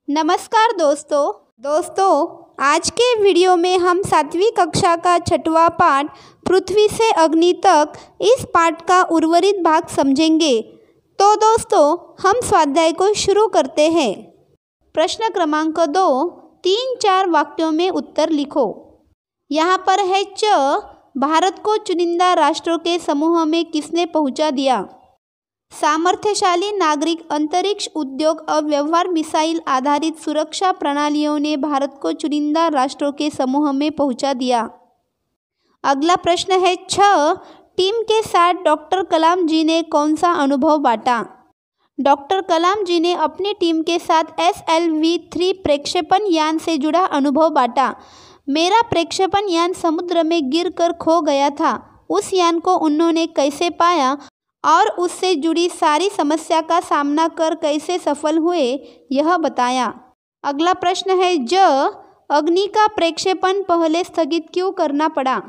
नमस्कार दोस्तों, आज के वीडियो में हम 7वीं कक्षा का 6वां पाठ पृथ्वी से अग्नि तक इस पाठ का उर्वरित भाग समझेंगे। तो दोस्तों, हम स्वाध्याय को शुरू करते हैं। प्रश्न क्रमांक 2, 3-4 वाक्यों में उत्तर लिखो। यहाँ पर है च, भारत को चुनिंदा राष्ट्रों के समूह में किसने पहुँचा दिया? सामर्थ्यशाली नागरिक अंतरिक्ष उद्योग और व्यवहार मिसाइल आधारित सुरक्षा प्रणालियों ने भारत को चुनिंदा राष्ट्रों के समूह में पहुंचा दिया। अगला प्रश्न है 6, टीम के साथ डॉक्टर कलाम जी ने कौन सा अनुभव बांटा? डॉक्टर कलाम जी ने अपनी टीम के साथ SLV-3 प्रक्षेपण यान से जुड़ा अनुभव बांटा। मेरा प्रक्षेपण यान समुद्र में गिरकर खो गया था। उस यान को उन्होंने कैसे पाया और उससे जुड़ी सारी समस्या का सामना कर कैसे सफल हुए, यह बताया। अगला प्रश्न है ज, अग्नि का प्रक्षेपण पहले स्थगित क्यों करना पड़ा?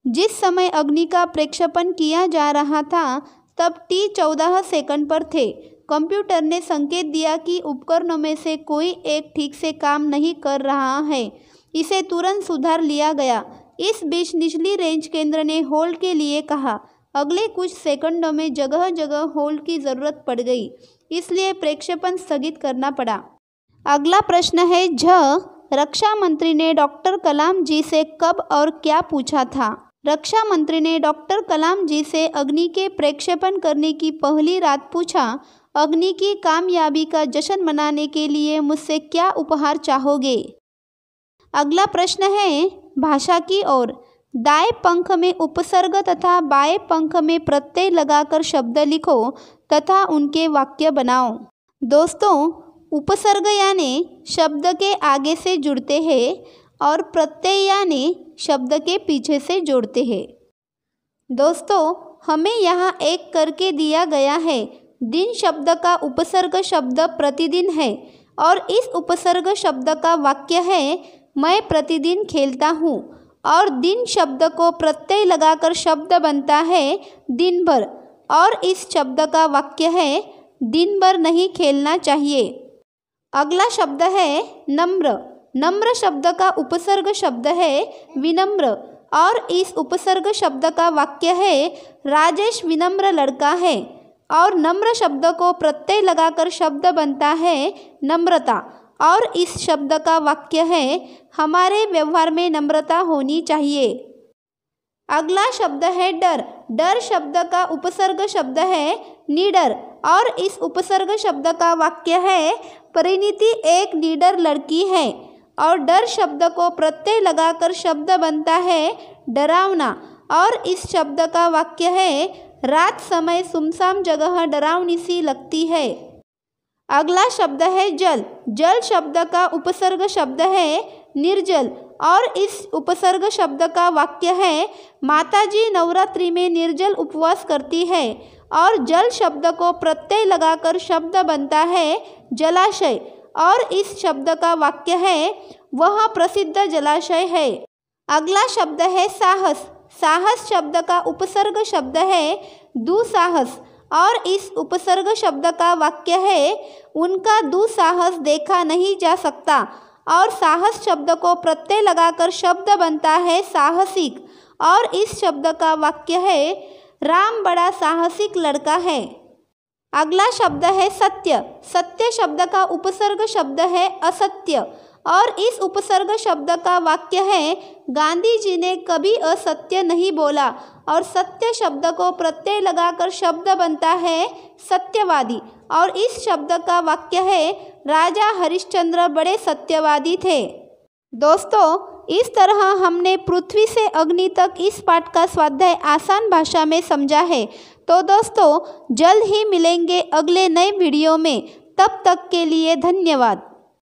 जिस समय अग्नि का प्रक्षेपण किया जा रहा था तब T 14 सेकंड पर थे। कंप्यूटर ने संकेत दिया कि उपकरणों में से कोई एक ठीक से काम नहीं कर रहा है। इसे तुरंत सुधार लिया गया। इस बीच निचली रेंज केंद्र ने होल्ड के लिए कहा। अगले कुछ सेकंडों में जगह जगह होल्ड की ज़रूरत पड़ गई, इसलिए प्रक्षेपण स्थगित करना पड़ा। अगला प्रश्न है झ, रक्षा मंत्री ने डॉक्टर कलाम जी से कब और क्या पूछा था? रक्षा मंत्री ने डॉक्टर कलाम जी से अग्नि के प्रक्षेपण करने की पहली रात पूछा, अग्नि की कामयाबी का जश्न मनाने के लिए मुझसे क्या उपहार चाहोगे? अगला प्रश्न है भाषा की ओर। दाएं पंख में उपसर्ग तथा बाएं पंख में प्रत्यय लगाकर शब्द लिखो तथा उनके वाक्य बनाओ। दोस्तों, उपसर्ग यानी शब्द के आगे से जुड़ते हैं और प्रत्यय यानी शब्द के पीछे से जोड़ते हैं। दोस्तों, हमें यहाँ एक करके दिया गया है। दिन शब्द का उपसर्ग शब्द प्रतिदिन है और इस उपसर्ग शब्द का वाक्य है मैं प्रतिदिन खेलता हूँ, और दिन शब्द को प्रत्यय लगाकर शब्द बनता है दिन भर, और इस शब्द का वाक्य है दिन भर नहीं खेलना चाहिए। अगला शब्द है नम्र। नम्र शब्द का उपसर्ग शब्द है विनम्र, और इस उपसर्ग शब्द का वाक्य है राजेश विनम्र लड़का है, और नम्र शब्द को प्रत्यय लगाकर शब्द बनता है नम्रता, और इस शब्द का वाक्य है हमारे व्यवहार में नम्रता होनी चाहिए। अगला शब्द है डर। डर शब्द का उपसर्ग शब्द है निडर, और इस उपसर्ग शब्द का वाक्य है परिणीति एक निडर लड़की है, और डर शब्द को प्रत्यय लगाकर शब्द बनता है डरावना, और इस शब्द का वाक्य है रात समय सुमसाम जगह डरावनी सी लगती है। अगला शब्द है जल। जल शब्द का उपसर्ग शब्द है निर्जल, और इस उपसर्ग शब्द का वाक्य है माताजी नवरात्रि में निर्जल उपवास करती है, और जल शब्द को प्रत्यय लगाकर शब्द बनता है जलाशय, और इस शब्द का वाक्य है वह प्रसिद्ध जलाशय है। अगला शब्द है साहस। साहस शब्द का उपसर्ग शब्द है दुस्साहस, और इस उपसर्ग शब्द का वाक्य है उनका दुस्साहस देखा नहीं जा सकता, और साहस शब्द को प्रत्यय लगाकर शब्द बनता है साहसिक, और इस शब्द का वाक्य है राम बड़ा साहसिक लड़का है। अगला शब्द है सत्य। सत्य शब्द का उपसर्ग शब्द है असत्य, और इस उपसर्ग शब्द का वाक्य है गांधी जी ने कभी असत्य नहीं बोला, और सत्य शब्द को प्रत्यय लगाकर शब्द बनता है सत्यवादी, और इस शब्द का वाक्य है राजा हरिश्चंद्र बड़े सत्यवादी थे। दोस्तों, इस तरह हमने पृथ्वी से अग्नि तक इस पाठ का स्वाध्याय आसान भाषा में समझा है। तो दोस्तों, जल्द ही मिलेंगे अगले नए वीडियो में। तब तक के लिए धन्यवाद।